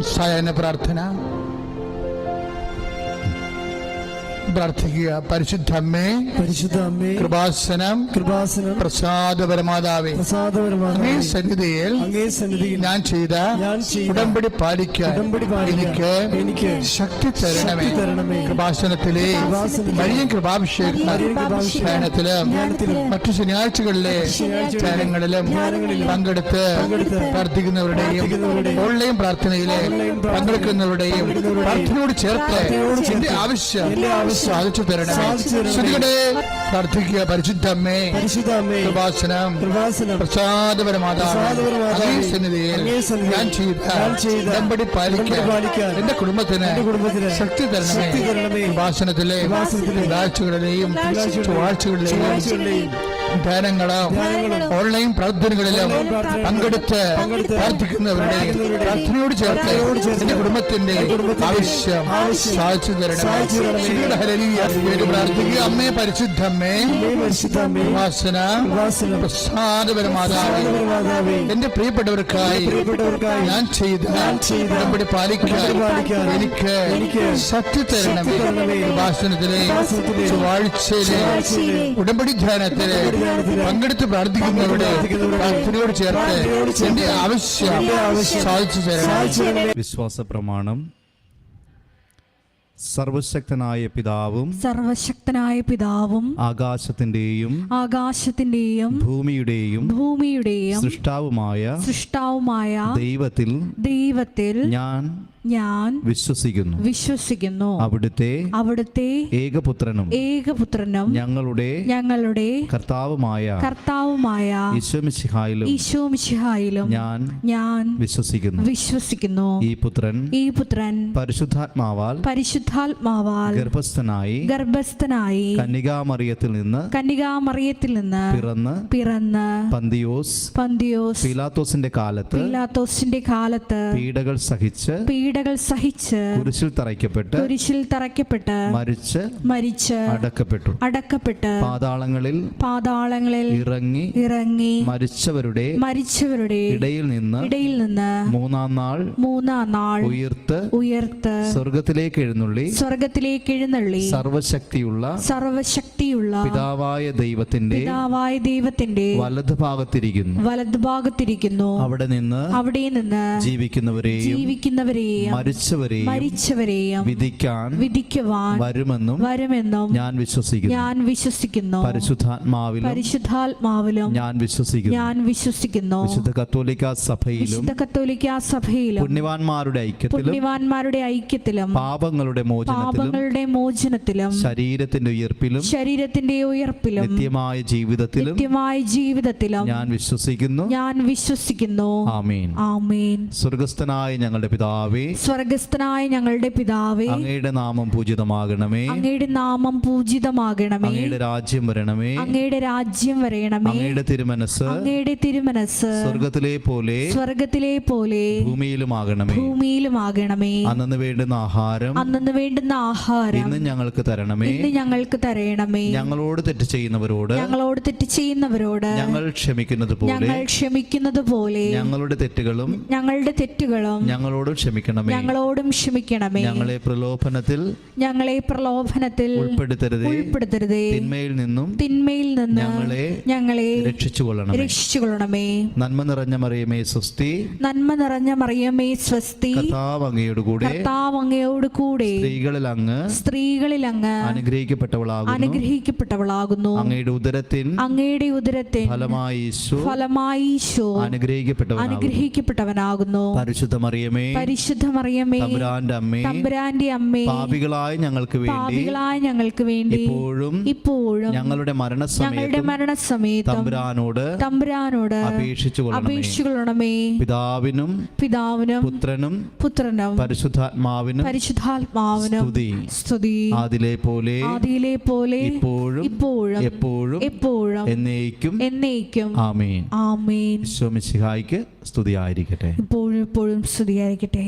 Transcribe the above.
സായാഹ്ന പ്രാർത്ഥന പ്രാർത്ഥിക്കുക. പരിശുദ്ധ അമ്മേ, കൃപാസനം പ്രസാദപരമാതാവേ, അങ്ങേ സന്നിധിയിൽ ഞാൻ ചെയ്ത ഉടമ്പടി പാലിക്കാൻ എനിക്ക് ശക്തി തരണമേ. കൃപാസനത്തിലെ വലിയ കൃപാഭിഷേകത്തിലും മറ്റു ശനിയാഴ്ചകളിലെ ധ്യാനങ്ങളിലും പങ്കെടുത്ത് പ്രാർത്ഥിക്കുന്നവരുടെയും ഓൺലൈൻ പ്രാർത്ഥനയിലെ പങ്കെടുക്കുന്നവരുടെയും പ്രാർത്ഥനയോട് ചേർത്ത് എന്റെ ആവശ്യം സാധിച്ചു തരണമേ. ശ്രുതികളെ പ്രാർത്ഥിക്കുക. പരിശുദ്ധ അമ്മേ, കൃപാസനം പ്രസാദപരമാതാവേ, സന്നിധിയിൽ ഞാൻ ചെയ്ത ഉടമ്പടി പാലിക്കാൻ എന്റെ കുടുംബത്തിന് ശക്തി തരണമേ. കൃപാസനത്തിലെ ആഴ്ചകളിലെയും ചൊവ്വാഴ്ചകളിലെയും ധ്യാനങ്ങളും ഓൺലൈൻ പ്രാർത്ഥനകളിലും പങ്കെടുത്ത് പ്രാർത്ഥിക്കുന്നവരുടെയും പ്രാർത്ഥനയോട് ചേർത്ത് എന്റെ കുടുംബത്തിന്റെ ആവശ്യം സാധിച്ചു തരണമേ. പ്രാർത്ഥിക്കുക. അമ്മേ, പരിശുദ്ധ അമ്മേ, പ്രസാദപരമാതാവേ, എന്റെ പ്രിയപ്പെട്ടവർക്കായി ഞാൻ ചെയ്ത ഉടമ്പടി പാലിക്കാൻ എനിക്ക് ശക്തി തരണമേ. കൃപാസനത്തിലെ ചൊവ്വാഴ്ചയിലെ ഉടമ്പടി ധ്യാനത്തിലെ പങ്കെടുത്ത് പ്രാർത്ഥിക്കുന്നവരുടെ പ്രാർത്ഥനയോട് ചേർത്ത് എന്റെ ആവശ്യം സാധിച്ചു തരണം. വിശ്വാസ പ്രമാണം. സർവശക്തനായ പിതാവും ആകാശത്തിന്റെയും ഭൂമിയുടെയും സൃഷ്ടാവുമായ ദൈവത്തിൽ ഞാൻ വിശ്വസിക്കുന്നു. അവിടുത്തെ ഏകപുത്രനും ഞങ്ങളുടെ കർത്താവുമായ ഈശോമിശിഹായിലും ഞാൻ വിശ്വസിക്കുന്നു. ഈ പുത്രൻ പരിശുദ്ധാത്മാവാൽ ഗർഭസ്ഥനായി കന്യകാമറിയത്തിൽ നിന്ന് പിറന്ന് പന്തിയോസ് പീലാത്തോസിന്റെ കാലത്ത് പീഡകൾ സഹിച്ച് കുരിശിൽ തറയ്ക്കപ്പെട്ട് മരിച്ച് അടക്കപ്പെട്ടു പാതാളങ്ങളിൽ ഇറങ്ങി മരിച്ചവരുടെ ഇടയിൽ നിന്ന് മൂന്നാം നാൾ ഉയർത്ത് സ്വർഗത്തിലേക്ക് എഴുന്നള്ളി സർവശക്തിയുള്ള പിതാവായ ദൈവത്തിന്റെ വലതുഭാഗത്തിരിക്കുന്നു. അവിടെ നിന്ന് ജീവിക്കുന്നവരെയും മരിച്ചവരെയും വിധിക്കുവാൻ വരുമെന്നും ഞാൻ വിശ്വസിക്കുന്നു. പരിശുദ്ധാത്മാവിലും ഞാൻ വിശ്വസിക്കുന്നു. വിശുദ്ധ കത്തോലിക്കാ സഭയിലും പുണ്യവാന്മാരുടെ ഐക്യത്തിലും പാപങ്ങളുടെ മോചനത്തിലും ശരീരത്തിന്റെ ഉയർപ്പിലും നിത്യമായ ജീവിതത്തിലും ഞാൻ വിശ്വസിക്കുന്നു. ആമേൻ. സ്വർഗ്ഗസ്ഥനായ ഞങ്ങളുടെ പിതാവേ, അങ്ങയുടെ നാമം പൂജിതമാകണമേ. അങ്ങയുടെ രാജ്യം വരണമേ. അങ്ങയുടെ തിരുമനസ് സ്വർഗ്ഗത്തിലെ പോലെ ഭൂമിയിലുമാകണമേ. അന്നു വേണ്ടുന്ന ആഹാരം ഇന്ന് ഞങ്ങൾക്ക് തരണമേ. ഞങ്ങളോട് തെറ്റ് ചെയ്യുന്നവരോട് ഞങ്ങൾ ക്ഷമിക്കുന്നത് പോലെ ഞങ്ങളുടെ തെറ്റുകളും ഞങ്ങളോടും ക്ഷമിക്കണമേ. ഞങ്ങളെ പ്രലോഭനത്തിൽ ഉൾപ്പെടുത്തരുതേ. തിന്മയിൽ നിന്നും ഞങ്ങളെ രക്ഷിച്ചുകൊള്ളണമേ. നന്മ നിറഞ്ഞ മറിയമേ സ്വസ്തി. കർത്താവ് അങ്ങയോട് കൂടെ സ്ത്രീകളിൽ അങ്ങ് അനുഗ്രഹിക്കപ്പെട്ടവളാകുന്നു. അങ്ങയുടെ ഉദരത്തിൻ ഫലമായി ഈശോ അനുഗ്രഹിക്കപ്പെട്ടവനാകുന്നു. പരിശുദ്ധ മറിയമേ, തമ്പുരാന്റെ അമ്മേ, പാപികളായ ഞങ്ങൾക്ക് വേണ്ടി ഇപ്പോഴും ഞങ്ങളുടെ മരണസമയത്തും തമ്പുരാനോട് അപേക്ഷിച്ചുകൊള്ളണമേ. പിതാവിനും പുത്രനും പരിശുദ്ധാത്മാവിനും സ്തുതി. ആദിയിലെ പോലെ ഇപ്പോഴും എന്നേക്കും. ആമേൻ. ഈശോ മിശിഹായ്ക്ക് സ്തുതിയായിരിക്കട്ടെ. ഇപ്പോഴും സ്തുതിയായിരിക്കട്ടെ.